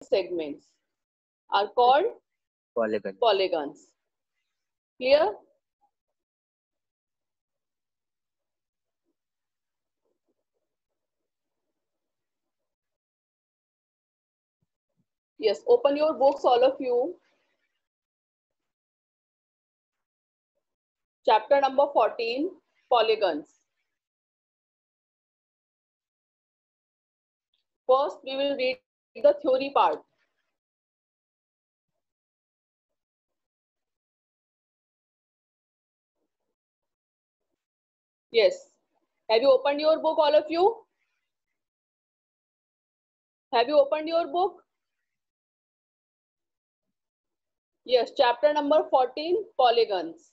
segments are called polygons. Clear? Yes, open your books, all of you. Chapter number 14, polygons. First, we will read the theory part. Yes. Have you opened your book, all of you? Have you opened your book? Yes, chapter number 14, polygons.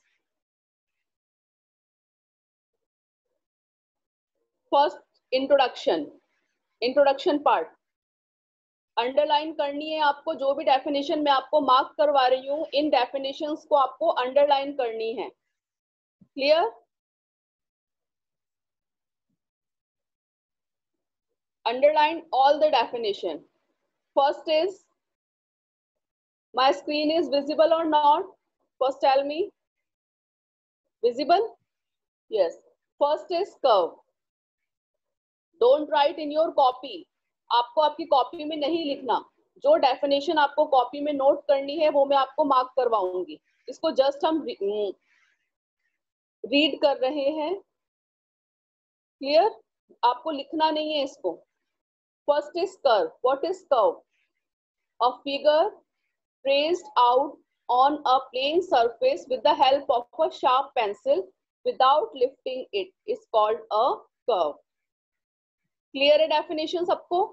First, introduction part. Underline करनी है आपको, जो भी definition मैं आपको mark करवा रही हूँ, इन डेफिनेशंस को आपको अंडरलाइन करनी है. Clear? Underline all the definition. First is, my screen is visible or not? First tell me. Visible? Yes. First is curve. Don't write in your copy. आपको आपकी कॉपी में नहीं लिखना. जो डेफिनेशन आपको कॉपी में नोट करनी है वो मैं आपको मार्क करवाऊंगी. इसको जस्ट हम रीड कर रहे हैं. क्लियर? आपको लिखना नहीं है इसको. First is curve. What is curve? A figure traced out on a plane surface with the help of a sharp pencil without lifting it is called a curve. Clear है definition सबको?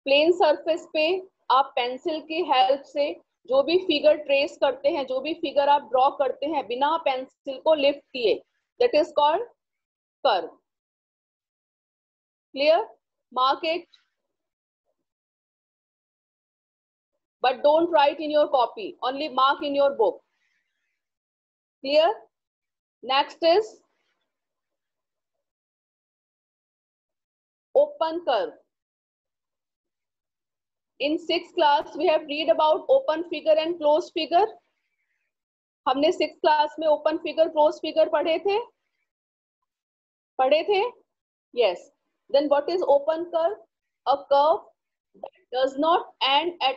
Plane surface पे आप pencil की help से जो भी figure trace करते हैं, जो भी फिगर आप ड्रॉ करते हैं बिना पेंसिल को लिफ्ट किए, that is called curve. Clear? Mark it, but don't write in your copy, only mark in your book. Clear? Next is open curve. In 6th class we have read about open figure and closed figure. हमने 6th class में open figure closed figure पढ़े थे? Yes. Then what is open curve? A curve that does not end at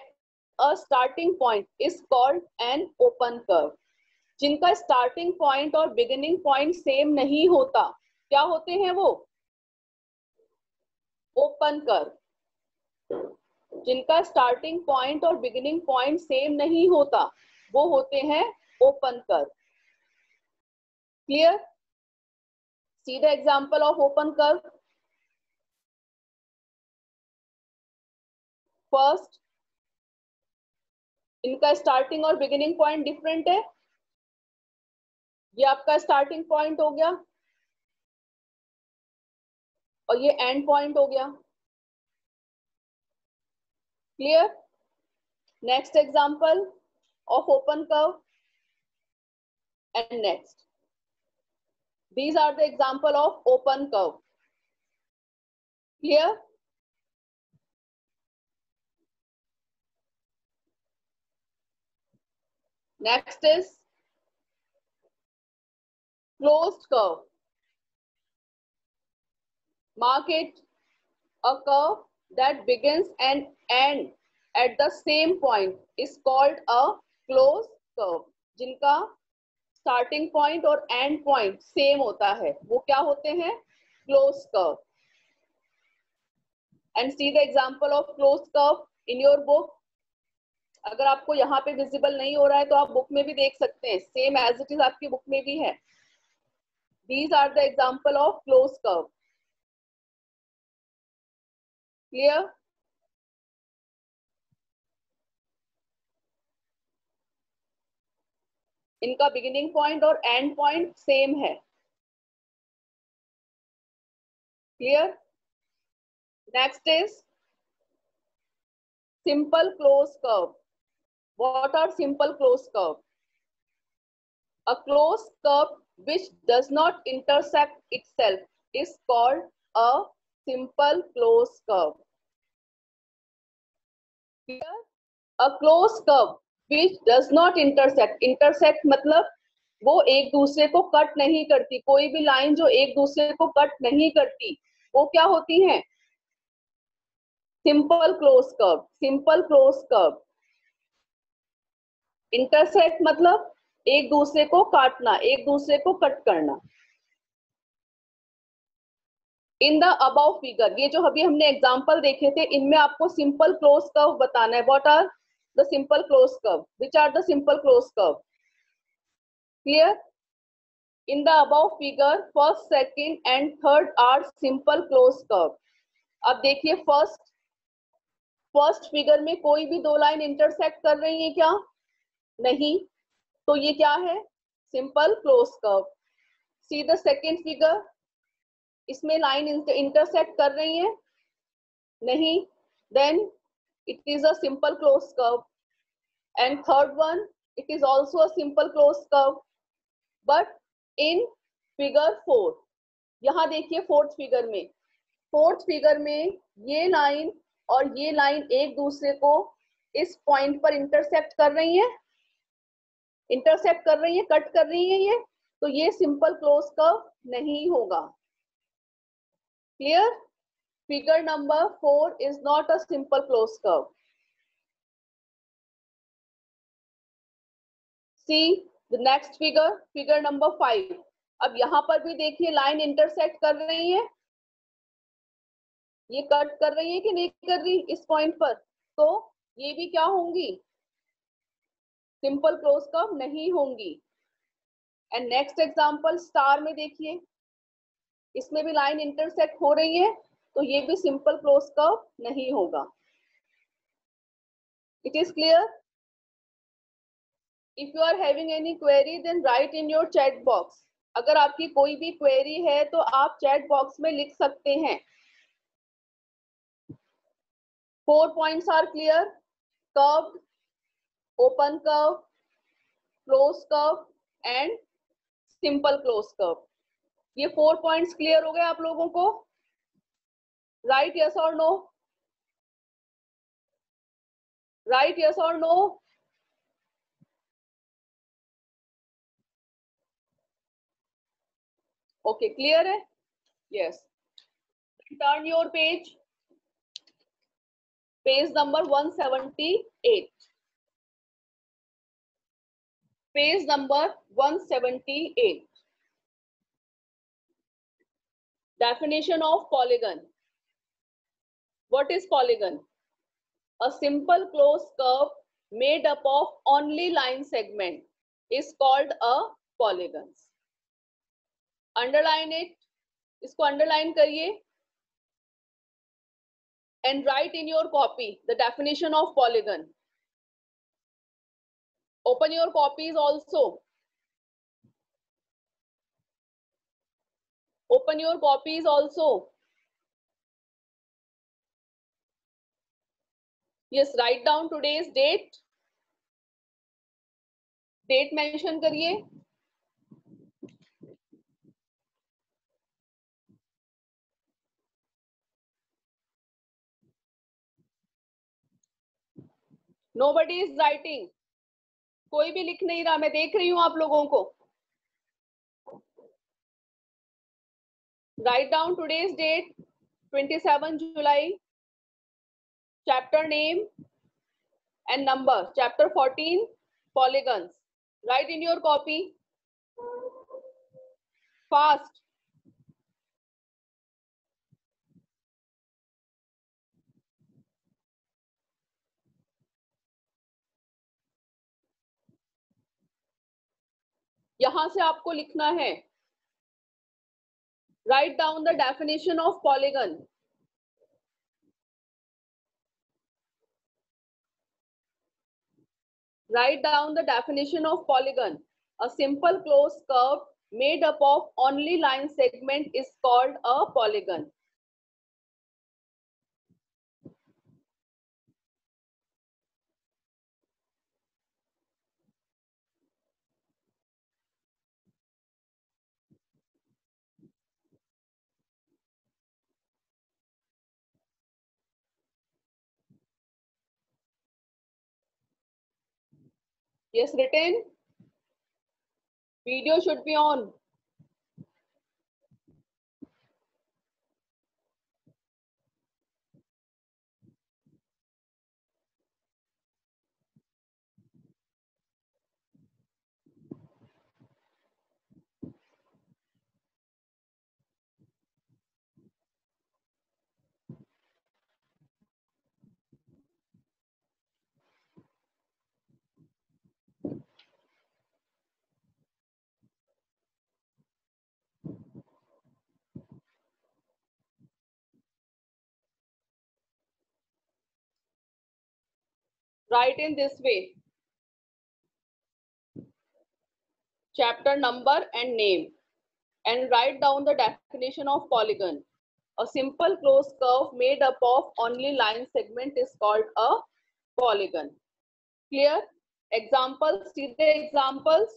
a starting point is called an open curve. जिनका starting point और beginning point same नहीं होता, क्या होते हैं वो? Open curve. जिनका स्टार्टिंग पॉइंट और बिगिनिंग पॉइंट सेम नहीं होता वो होते हैं open curve. Clear? See the example of open curve. First, इनका स्टार्टिंग और बिगिनिंग पॉइंट डिफरेंट है. ये आपका स्टार्टिंग पॉइंट हो गया और ये एंड पॉइंट हो गया. Clear? Next example of open curve and next. These are the example of open curve. Clear? Next is closed curve. Mark it. A curve that begins and ends at the same point is called a closed curve. जिनका starting point और end point same होता है वो क्या होते हैं? Close curve. And see the example of close curve in your book. अगर आपको यहाँ पे विजिबल नहीं हो रहा है तो आप बुक में भी देख सकते हैं, सेम एज इट इज आपकी बुक में भी है. These are the example of close curve. Clear? इनका बिगिनिंग पॉइंट और एंड पॉइंट सेम है. Clear? Next is simple close curve. What are simple closed curve? A closed curve which does not intersect itself is called a simple closed curve. A closed curve which does not intersect. Intersect मतलब वो एक दूसरे को cut नहीं करती. कोई भी line जो एक दूसरे को कट नहीं करती वो क्या होती है? Simple close curve. Simple close curve. Intersect मतलब एक दूसरे को काटना, एक दूसरे को कट करना. इन द अबव फिगर, ये जो अभी हमने एग्जांपल देखे थे इनमें आपको सिंपल क्लोज कर्व बताना है. What are the simple close curve? Which are the simple close curve? Clear? In the above figure first, second and third are simple close curve. अब देखिए फर्स्ट फिगर में कोई भी दो लाइन इंटरसेक्ट कर रही है क्या? नहीं. तो ये क्या है? Simple close curve. See the second figure, इसमें लाइन इंटरसेक्ट कर रही है? नहीं. Then it is a simple closed curve. And third one, it is also a simple closed curve. But in figure 4, यहाँ देखिए फोर्थ फिगर में ये line और ये लाइन एक दूसरे को इस पॉइंट पर इंटरसेक्ट कर रही है, कट कर रही है ये. तो ये सिंपल क्लोज कर्व नहीं होगा. Clear? Figure number 4 is not a simple close curve. See the next figure, figure number 5. अब यहाँ पर भी देखिए लाइन इंटरसेक्ट कर रही है, ये कट कर रही है कि नहीं कर रही इस पॉइंट पर? तो ये भी क्या होंगी? सिंपल क्लोज कर्व नहीं होंगी. एंड नेक्स्ट एग्जांपल स्टार में देखिए, इसमें भी लाइन इंटरसेक्ट हो रही है, तो ये भी सिंपल क्लोज कर्व नहीं होगा. It is clear? If you are having any query, then write in your chat box. अगर आपकी कोई भी क्वेरी है तो आप चैट बॉक्स में लिख सकते हैं. 4 points are clear: curved, open curve, closed curve and simple closed curve. ये 4 points clear हो गए आप लोगों को? Write yes or no. Write yes or no. Okay, clear है? Yes. Turn your page. Page number 178. Page number 178. Definition of polygon. What is polygon? A simple closed curve made up of only line segment is called a polygon. Underline it. इसको underline करिए. And write in your copy the definition of polygon. Open your copies also. Open your copies also. Yes, write down today's date. Date mention करिए. Nobody is writing. कोई भी लिख नहीं रहा, मैं देख रही हूं आप लोगों को. Write down today's date, 27 July. Chapter name and number. Chapter 14, polygons. Write in your copy. Fast. यहां से आपको लिखना है. Write down the definition of polygon. Write down the definition of polygon. A simple closed curve made up of only line segment is called a polygon. Yes, written. Video should be on. Write in this way. Chapter number and name. And write down the definition of polygon. A simple closed curve made up of only line segment is called a polygon. Clear? Examples, see the examples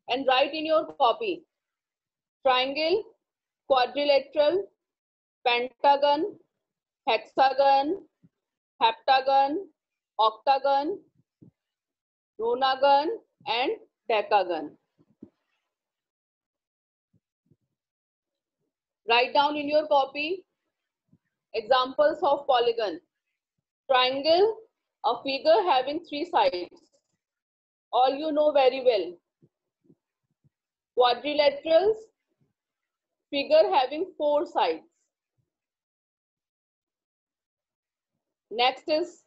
and write in your copy. Triangle, quadrilateral, pentagon, hexagon, heptagon, octagon, nonagon, and decagon. Write down in your copy examples of polygon. Triangle, a figure having 3 sides. All you know very well. Quadrilaterals, figure having 4 sides. Next is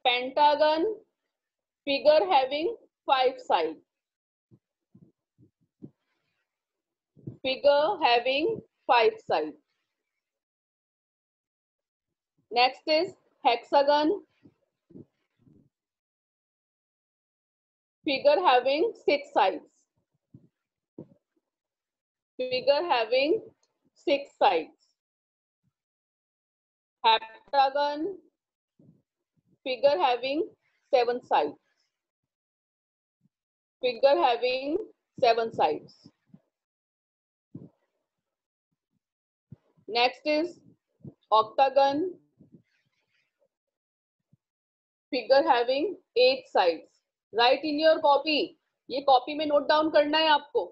pentagon, figure having 5 sides. Figure having 5 sides. Next is hexagon, figure having 6 sides. Figure having 6 sides. Heptagon, figure having 7 sides. Figure having 7 sides. Next is octagon, figure having 8 sides. Write in your copy. ये copy में note down करना है आपको.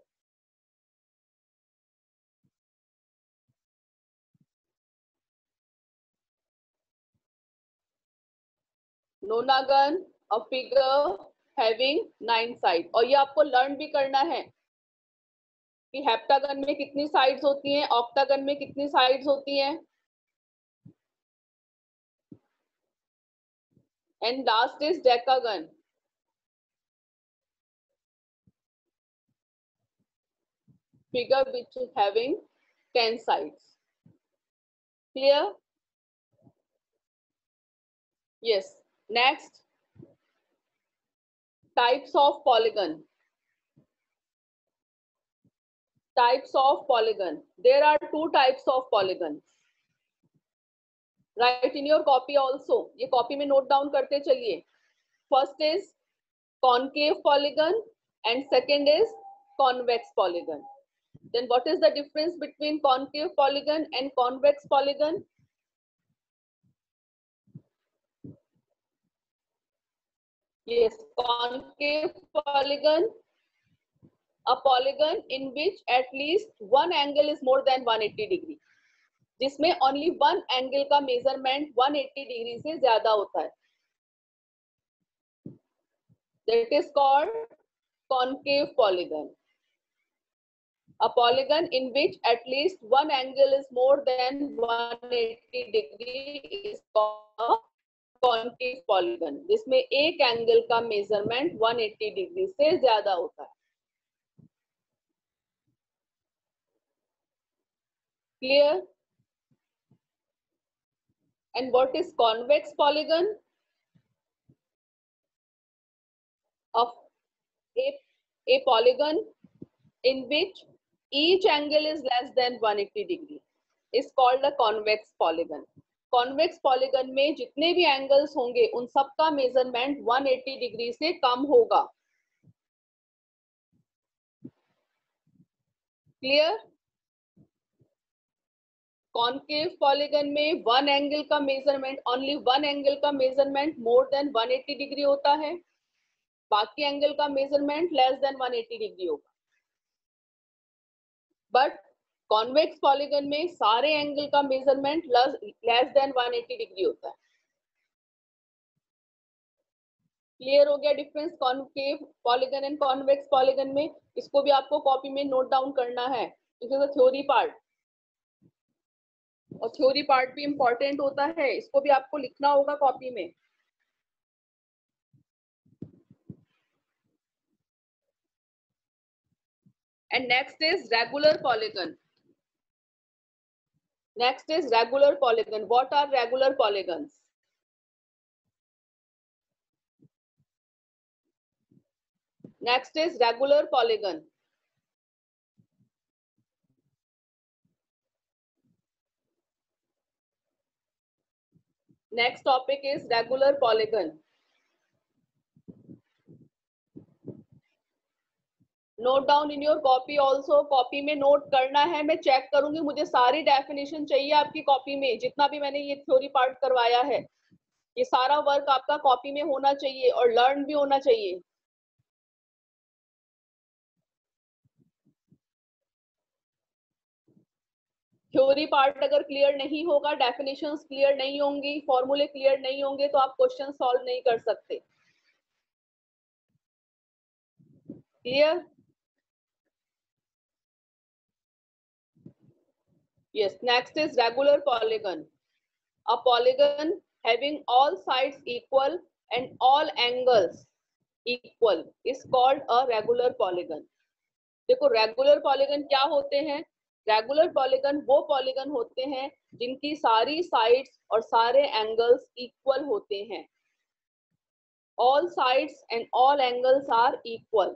Nonagon, a figure having 9 sides. और ये आपको learn भी करना है कि हेप्टागन में कितनी साइड्स होती हैं, ऑक्टागन में कितनी साइड्स होती हैं. And last is decagon. Figure which is having 10 sides. Clear? Yes. Next, types of polygon. Types of polygon. There are 2 types of polygons. Write in your copy also. ये copy में note down करते चलिए. First is concave polygon and second is convex polygon. Then what is the difference between concave polygon and convex polygon? Yes, concave polygon, a polygon in which at least one angle is more than 180 degree. जिसमें only one angle का measurement 180 degree से ज्यादा होता है. That is called concave polygon. A polygon in which at least one angle is more than 180 degree is called a concave polygon. जिसमें एक angle का measurement 180 degree से ज्यादा होता है. Clear? And what is convex polygon? Of a polygon in which each angle is less than 180 degree is called a convex polygon. Convex polygon में जितने भी एंगल्स होंगे उन सब का मेजरमेंट 180 डिग्री से कम होगा. क्लियर? कॉन्केव पॉलीगन में वन एंगल का मेजरमेंट, ओनली वन एंगल का मेजरमेंट मोर देन 180 डिग्री होता है. बाकी एंगल का मेजरमेंट लेस देन 180 डिग्री होगा। बट कॉन्वेक्स पॉलीगन में सारे एंगल का मेजरमेंट लेस देन 180 डिग्री होता है। क्लियर हो गया difference concave polygon and convex polygon में? इसको भी आपको कॉपी में नोट डाउन करना है, this is the theory part, और थ्योरी पार्ट भी इंपॉर्टेंट होता है, इसको भी आपको लिखना होगा कॉपी में। And next is regular polygon. Next is regular polygon. What are regular polygons? Next is regular polygon. Next topic is regular polygon. Note down in your copy also. Copy में note करना है, मैं check करूंगी, मुझे सारी definition चाहिए आपकी copy में, जितना भी मैंने ये थ्योरी पार्ट करवाया है, ये सारा वर्क आपका कॉपी में होना चाहिए और लर्न भी होना चाहिए। थ्योरी पार्ट अगर क्लियर नहीं होगा, डेफिनेशंस क्लियर नहीं होंगी, फॉर्मूले क्लियर नहीं होंगे, तो आप क्वेश्चन सॉल्व नहीं कर सकते। Clear? Yes, next is regular polygon. A polygon having all sides equal and all angles equal is called a regular polygon. देखो रेगुलर पॉलीगन क्या होते हैं? रेगुलर पॉलीगन वो पॉलीगन होते हैं जिनकी सारी साइड्स और सारे एंगल्स इक्वल होते हैं। All sides and all angles are equal.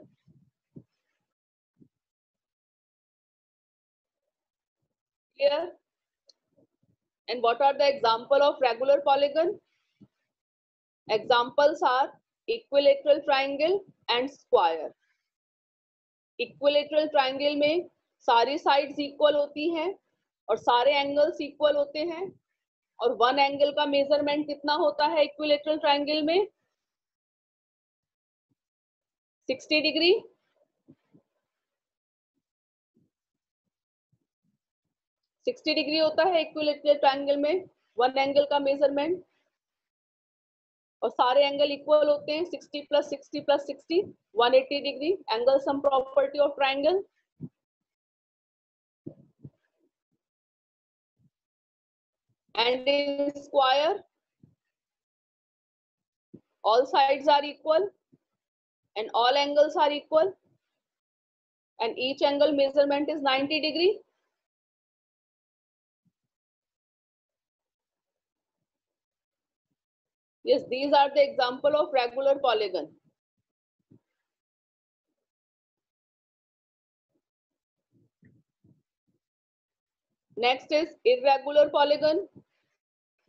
Clear? And what are the example of regular polygon? Examples are equilateral triangle and square. Equilateral triangle में सारी साइड्स इक्वल होती हैं और सारे एंगल्स इक्वल होते हैं, और वन एंगल का मेजरमेंट कितना होता है इक्विलेटरल ट्रायंगल में? 60 डिग्री। 60 डिग्री होता है इक्विलेटरल ट्रायंगल में वन एंगल का मेजरमेंट, और सारे एंगल इक्वल होते हैं। 60 + 60 + 60 180 degree. Angle sum property of triangle. And in square, all sides are equal and all angles are equal, and each angle measurement is 90 degree. Yes, these are the example of regular polygon. Next is irregular polygon.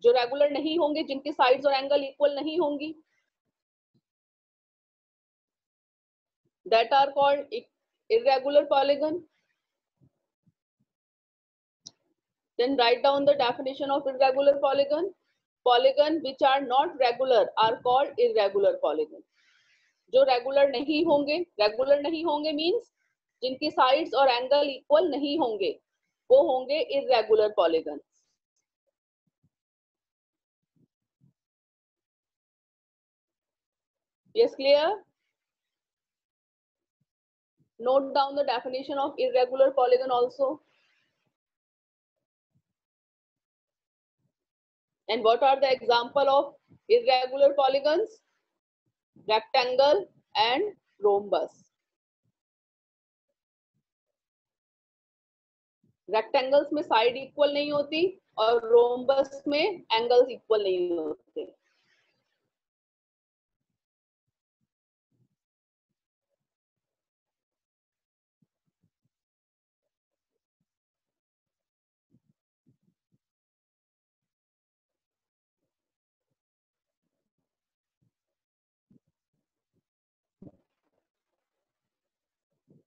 जो regular नहीं होंगे, जिनकी sides और angle equal नहीं होंगी, that are called irregular polygon. Then write down the definition of irregular polygon. Polygon which are not regular are called irregular polygon. जो regular नहीं होंगे, रेगुलर नहीं होंगे मीन्स जिनकी साइड्स और एंगल इक्वल नहीं होंगे, वो होंगे irregular polygon. Yes, clear? Note down the definition of irregular polygon also. And what are the example of irregular polygons? Rectangle and rhombus. Rectangles में साइड इक्वल नहीं होती और रोम्बस में एंगल्स इक्वल नहीं होते।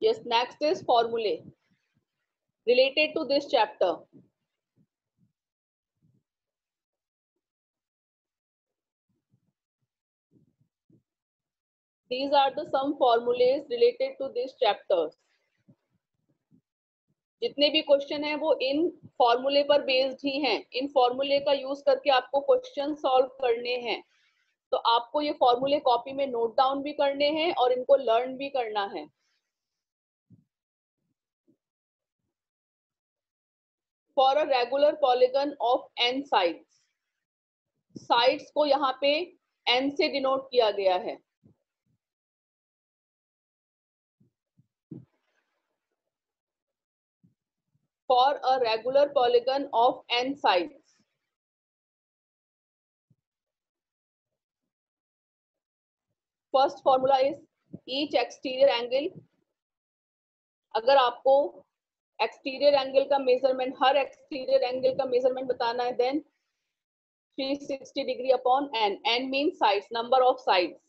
Yes, next is formulae related to this chapter. These are the some formulas related to this chapters. जितने भी question हैं वो इन फॉर्मूले पर बेस्ड ही हैं. इन फॉर्मूले का यूज करके आपको क्वेश्चन सॉल्व करने हैं. तो आपको ये फॉर्मूले कॉपी में नोट डाउन भी करने हैं और इनको लर्न भी करना है. For a regular polygon of n sides, sides को यहाँ पे n से डिनोट किया गया है. For a regular polygon of n sides, first formula is each exterior angle. अगर आपको एक्सटीरियर एंगल का मेजरमेंट, हर एक्सटीरियर एंगल का मेजरमेंट बताना है, then 360 degree upon n. n mean sides, number of sides.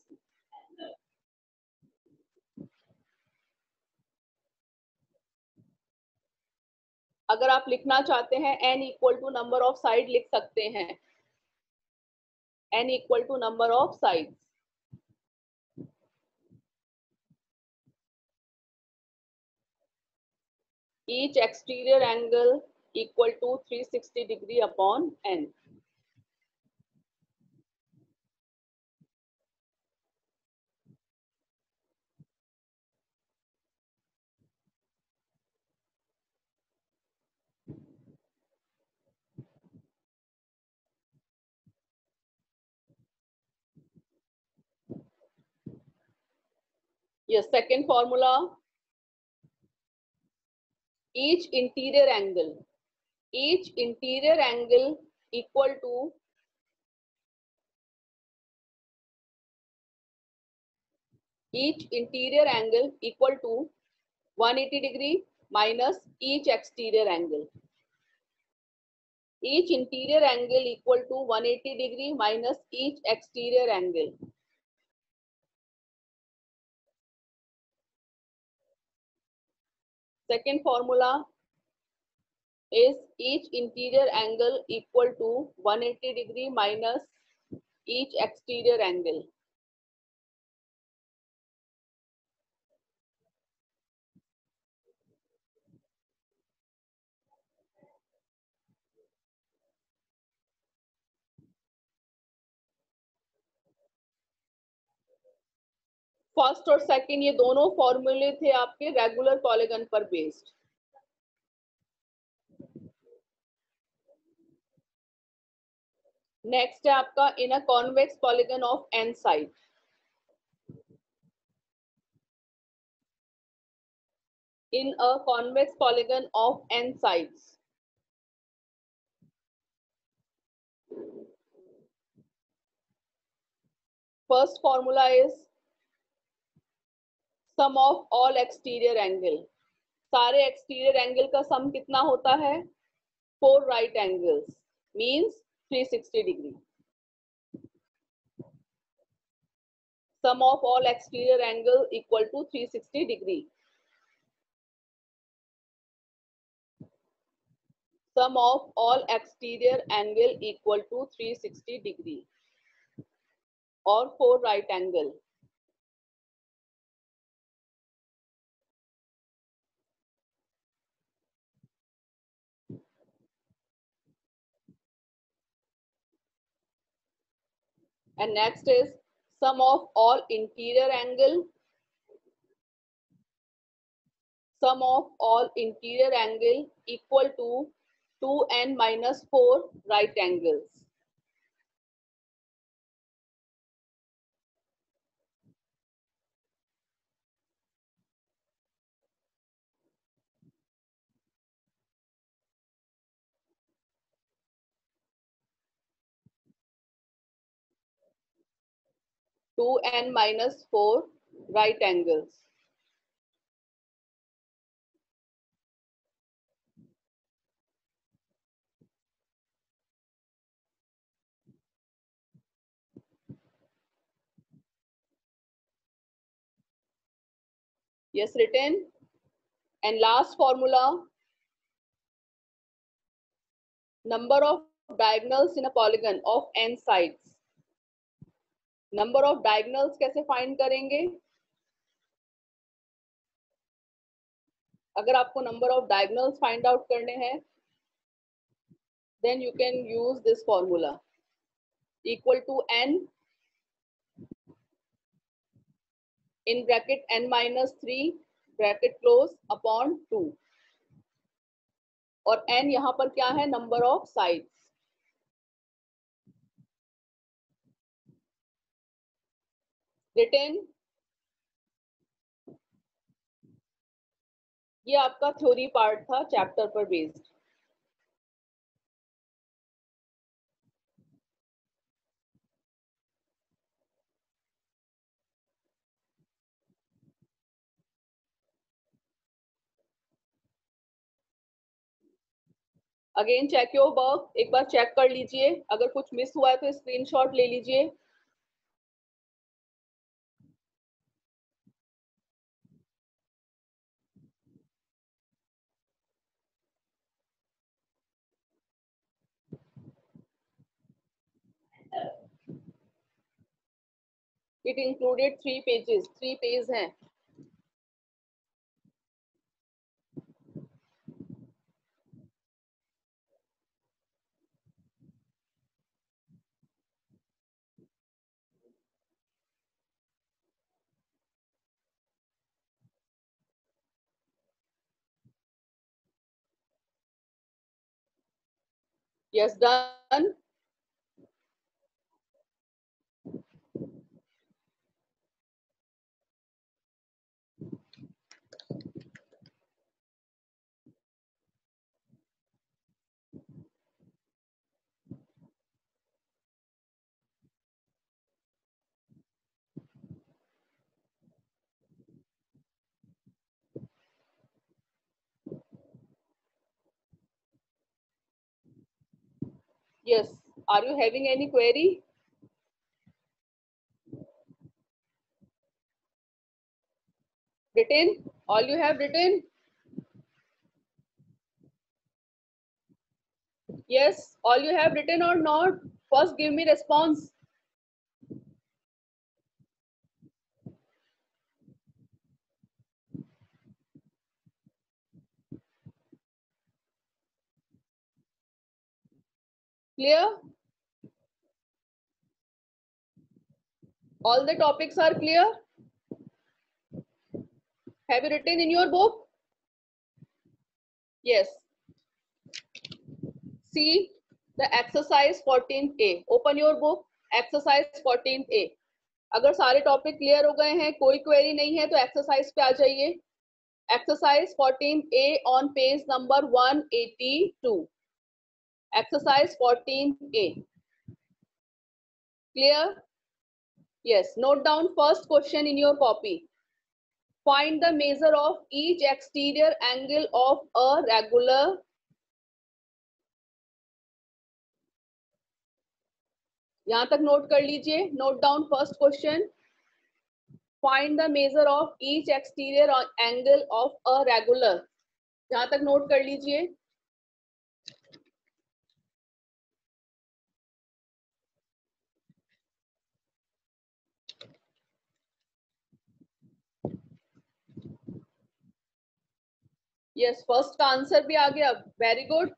अगर आप लिखना चाहते हैं n equal to number of side लिख सकते हैं. n equal to number of sides. Each exterior angle equal to 360 degree upon n. Yes, second formula, each interior angle equal to each interior angle equal to 180 degree minus each exterior angle. Each interior angle equal to 180 degree minus each exterior angle. Second formula is each interior angle equal to 180 degree minus each exterior angle. First और second ये दोनों फॉर्मूले थे आपके regular polygon पर based. Next है आपका in a convex polygon of n side. In a convex polygon of n sides, first formula is sum of all exterior angle. सारे एक्सटीरियर एंगल का सम कितना होता है? 4 right angles means 360 degree. Sum of all exterior angle equal to 360 degree. Sum of all exterior angle equal to 360 degree or 4 right angle. And next is sum of all interior angle. Sum of all interior angle equal to 2n minus 4 right angles. Two n minus 4 right angles. Yes, written. And last formula, number of diagonals in a polygon of n sides. Number of diagonals कैसे find करेंगे? अगर आपको number of diagonals find out करने हैं, then you can use this formula, equal to n in bracket n minus 3 bracket close upon 2, और n यहाँ पर क्या है? Number of sides. रिटेन, ये आपका थ्योरी पार्ट था चैप्टर पर based. Again check your work, एक बार चेक कर लीजिए, अगर कुछ मिस हुआ है तो स्क्रीनशॉट ले लीजिए। इट इंक्लूडेड 3 पेजेस, 3 पेज हैं। Yes, done. Yes, are you having any query? Written? All you have written? Yes, all you have written or not? First give me response. Clear? All the topics are clear? Have you written in your book? Yes. See the exercise 14A. Open your book. Exercise 14A. अगर सारे topic clear हो गए हैं, कोई query नहीं है, तो exercise पे आ जाइए। Exercise 14A on page number 182। Exercise 14A. Clear? Yes. Note down first question in your copy. Find the measure of each exterior angle of a regular यहां तक नोट कर लीजिए। Note down first question. Find the measure of each exterior angle of a regular, यहां तक note कर लीजिए। Yes, first का answer भी आ गया, very good.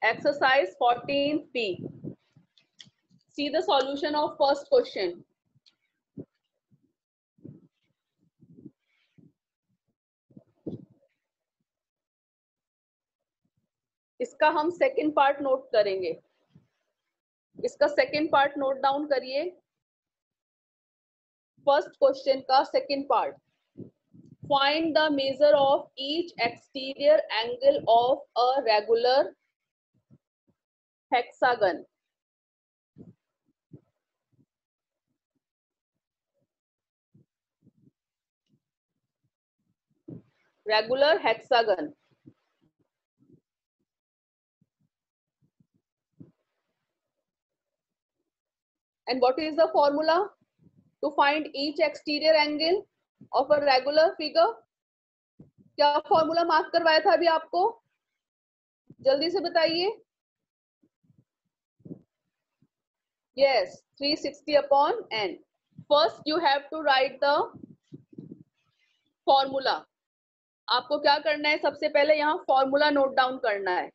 Exercise 14P. See the solution of first question. इसका हम सेकंड पार्ट नोट करेंगे। इसका सेकंड पार्ट नोट डाउन करिए। फर्स्ट क्वेश्चन का second part. Find the measure of each exterior angle of a regular hexagon. Regular hexagon. And what is the formula to find each exterior angle of a regular figure? क्या formula mark करवाया था अभी आपको? जल्दी से बताइए. Yes, 360 upon n. First you have to write the formula. आपको क्या करना है? सबसे पहले यहाँ फॉर्मूला नोट डाउन करना है.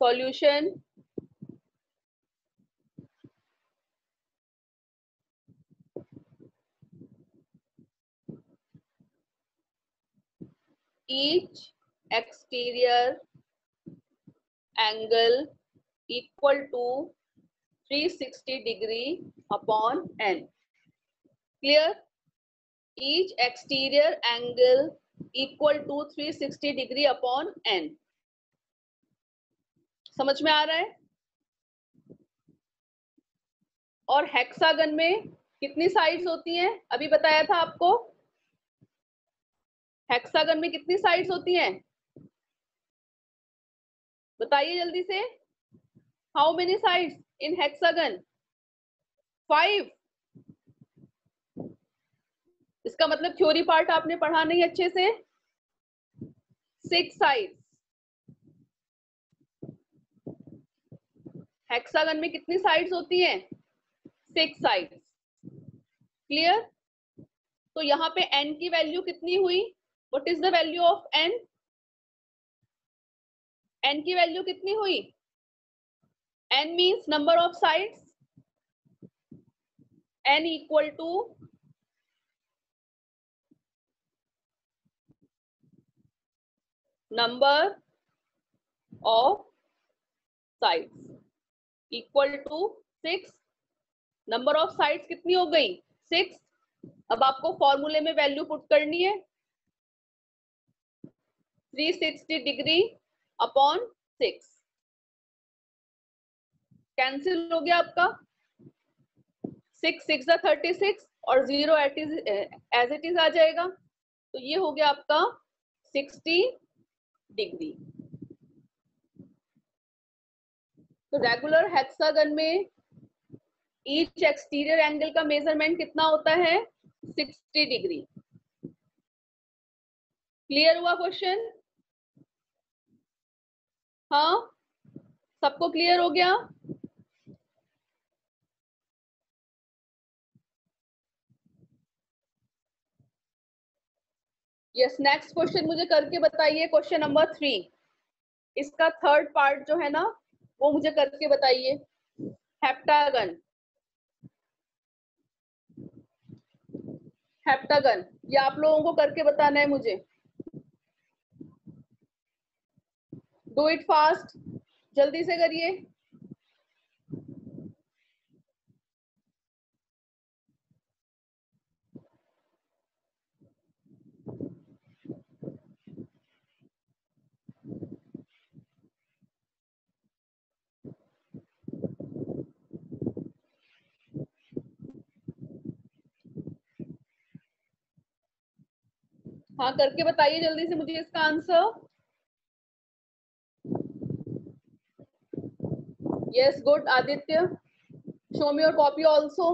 Solution each exterior angle equal to 360 degree upon n. Clear? Each exterior angle equal to 360 degree upon n. समझ में आ रहा है? और हेक्सागन में कितनी साइड्स होती हैं? अभी बताया था आपको. हेक्सागन में कितनी साइड्स होती हैं? बताइए जल्दी से. How many sides in hexagon? 5. इसका मतलब थ्योरी पार्ट आपने पढ़ा नहीं अच्छे से. 6 साइड्स. हेक्सागन में कितनी साइड्स होती हैं? 6 साइड्स. क्लियर? तो यहाँ पे n की वैल्यू कितनी हुई? What is the value of n? n की वैल्यू कितनी हुई? n means number of sides. n equal to number of sides equal to 6. Number of sides कितनी हो गई? 6. अब आपको फॉर्मूले में वैल्यू पुट करनी है. 360 डिग्री अपॉन 6. कैंसिल हो गया आपका. 6 6 36 और 0 एज इट इज आ जाएगा. तो ये हो गया आपका 60 डिग्री. तो रेगुलर हेक्सागन में ईच एक्सटीरियर एंगल का मेजरमेंट कितना होता है? 60 डिग्री. क्लियर हुआ क्वेश्चन? हाँ, सबको क्लियर हो गया? यस. नेक्स्ट क्वेश्चन मुझे करके बताइए. Question number 3. इसका थर्ड पार्ट जो है ना, वो मुझे करके बताइए. हेप्टागन. हेप्टागन ये आप लोगों को करके बताना है मुझे. Do it fast. जल्दी से करिए. हाँ, करके बताइए जल्दी से मुझे इसका answer. Yes, good. Aditya, show me your copy also.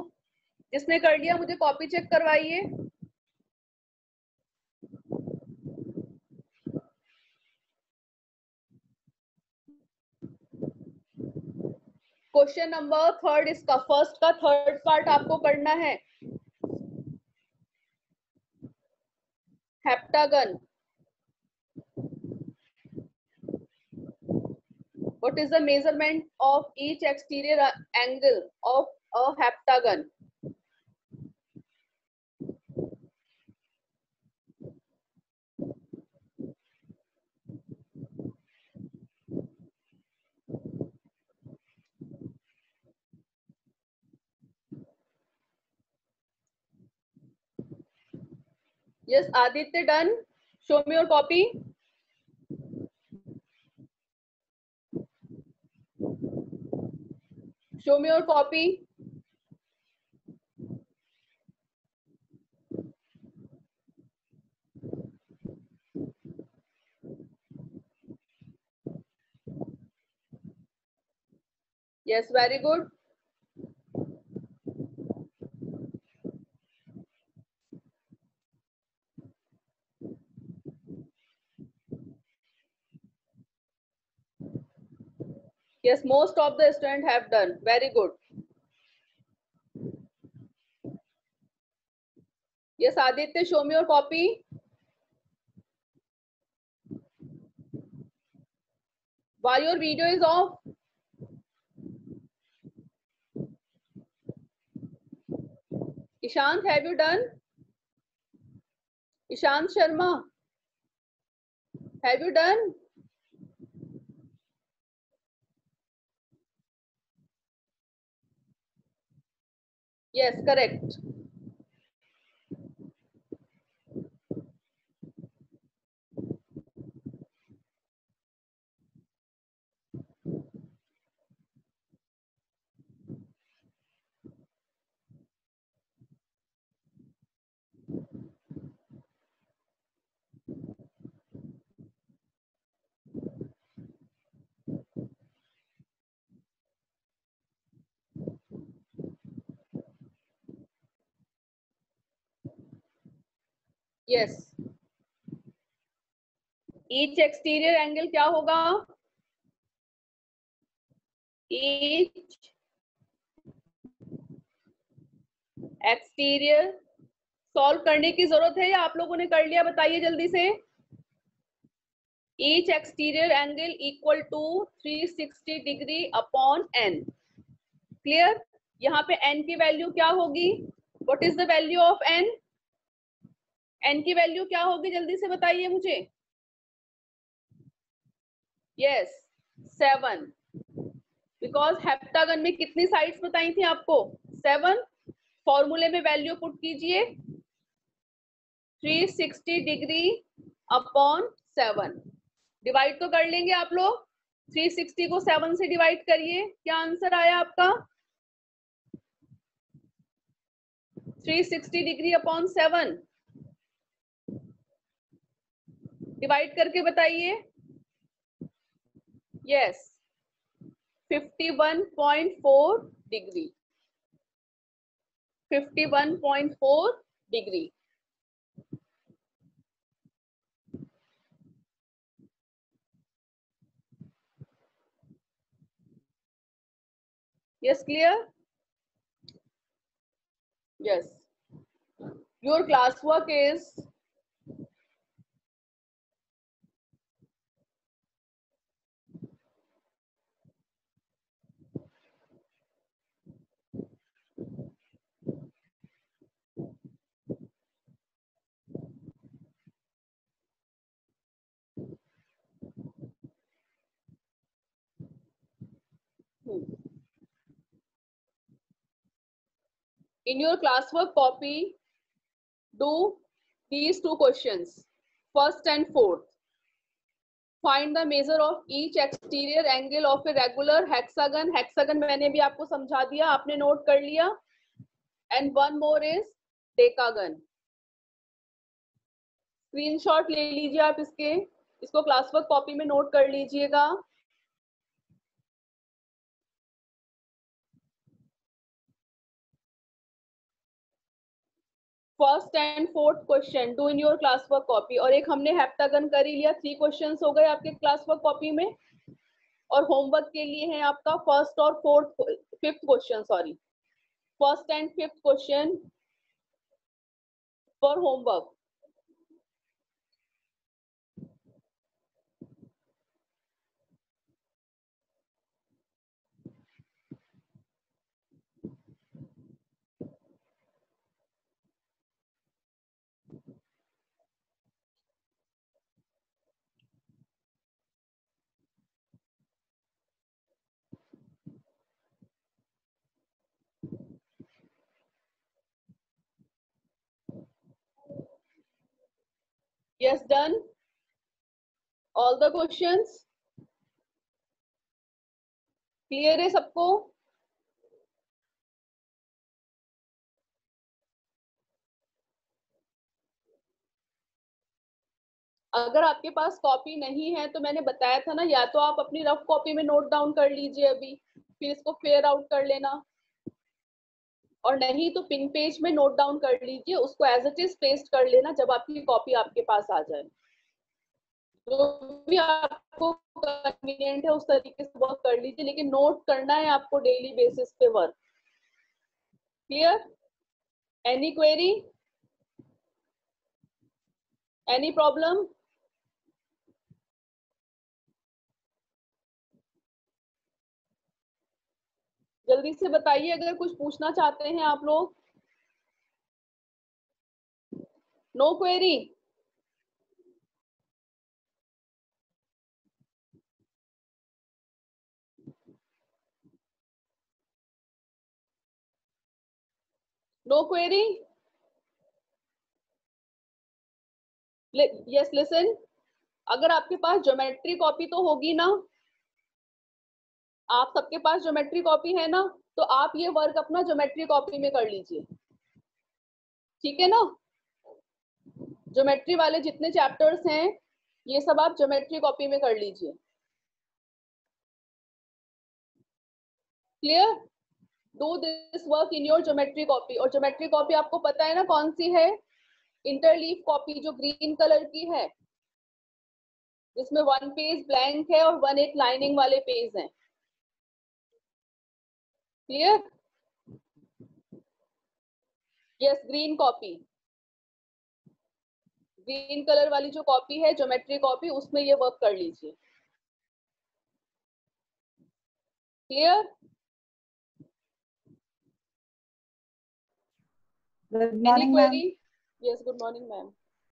जिसने कर लिया मुझे कॉपी चेक करवाइए. क्वेश्चन नंबर थर्ड, इसका फर्स्ट का थर्ड पार्ट आपको करना है. Heptagon. What is the measurement of each exterior angle of a heptagon? Yes, Aditya, done. Show me your copy. Show me your copy. Yes, very good. Yes, most of the students have done. Very good. Yes, Aditya, show me your copy. Why your video is off? Ishant, have you done? Ishant Sharma, have you done? Yes, correct. Yes. Each exterior angle क्या होगा? Each exterior solve करने की जरूरत है या आप लोगों ने कर लिया? बताइए जल्दी से. Each exterior angle equal to 360 degree upon n. Clear? यहाँ पे n की वैल्यू क्या होगी? What is the value of n? n की वैल्यू क्या होगी? जल्दी से बताइए मुझे. Yes, 7. बिकॉज हेप्टागन में कितनी साइड्स बताई थी आपको? 7. फॉर्मूले में वैल्यू पुट कीजिए 360 डिग्री अपॉन 7. डिवाइड तो कर लेंगे आप लोग. 360 को 7 से डिवाइड करिए. क्या आंसर आया आपका? 360 डिग्री अपॉन 7. डिवाइड करके बताइए. Yes, 51.4 degree. 51.4 degree. Yes, clear? Yes. Your classwork is in your classwork copy, do these two questions, first and fourth. Find the measure of each exterior angle of a regular hexagon. Hexagon मैंने भी आपको समझा दिया, आपने note कर लिया. And one more is decagon. Screenshot ले लीजिए आप इसके, इसको क्लासवर्क कॉपी में नोट कर लीजिएगा. First and fourth question do in your classwork copy. और एक हमने हेप्टागन कर ही लिया. 3 क्वेश्चंस हो गए आपके क्लासवर्क कॉपी में. और होमवर्क के लिए है आपका फर्स्ट और fifth question, sorry, first and fifth question for homework. Yes, done. All the questions clear है सबको? अगर आपके पास कॉपी नहीं है तो मैंने बताया था ना, या तो आप अपनी रफ कॉपी में नोट डाउन कर लीजिए अभी, फिर इसको फेयर आउट कर लेना. और नहीं तो पिन पेज में नोट डाउन कर लीजिए, उसको एज इट इज पेस्ट कर लेना जब आपकी कॉपी आपके पास आ जाए. जो भी आपको कन्वीनियंट है उस तरीके से वर्क कर लीजिए, लेकिन नोट करना है आपको डेली बेसिस पे work. Clear? Any query, any problem? जल्दी से बताइए अगर कुछ पूछना चाहते हैं आप लोग। No query? No query? Yes listen, अगर आपके पास ज्योमेट्री कॉपी तो होगी ना, आप सबके पास ज्योमेट्री कॉपी है ना, तो आप ये वर्क अपना ज्योमेट्री कॉपी में कर लीजिए, ठीक है ना। ज्योमेट्री वाले जितने चैप्टर्स हैं ये सब आप ज्योमेट्री कॉपी में कर लीजिए। Clear? Do this work in your geometry copy. और ज्योमेट्री कॉपी आपको पता है ना कौन सी है? इंटरलीफ कॉपी, जो ग्रीन कलर की है, जिसमें 1 पेज ब्लैंक है और 1 एक लाइनिंग वाले पेज हैं। Clear? Yes, green copy, green colour वाली जो कॉपी है ज्योमेट्री कॉपी, उसमें ये वर्क कर लीजिए। Clear? Good any morning ma'am. Query? Yes, good morning ma'am.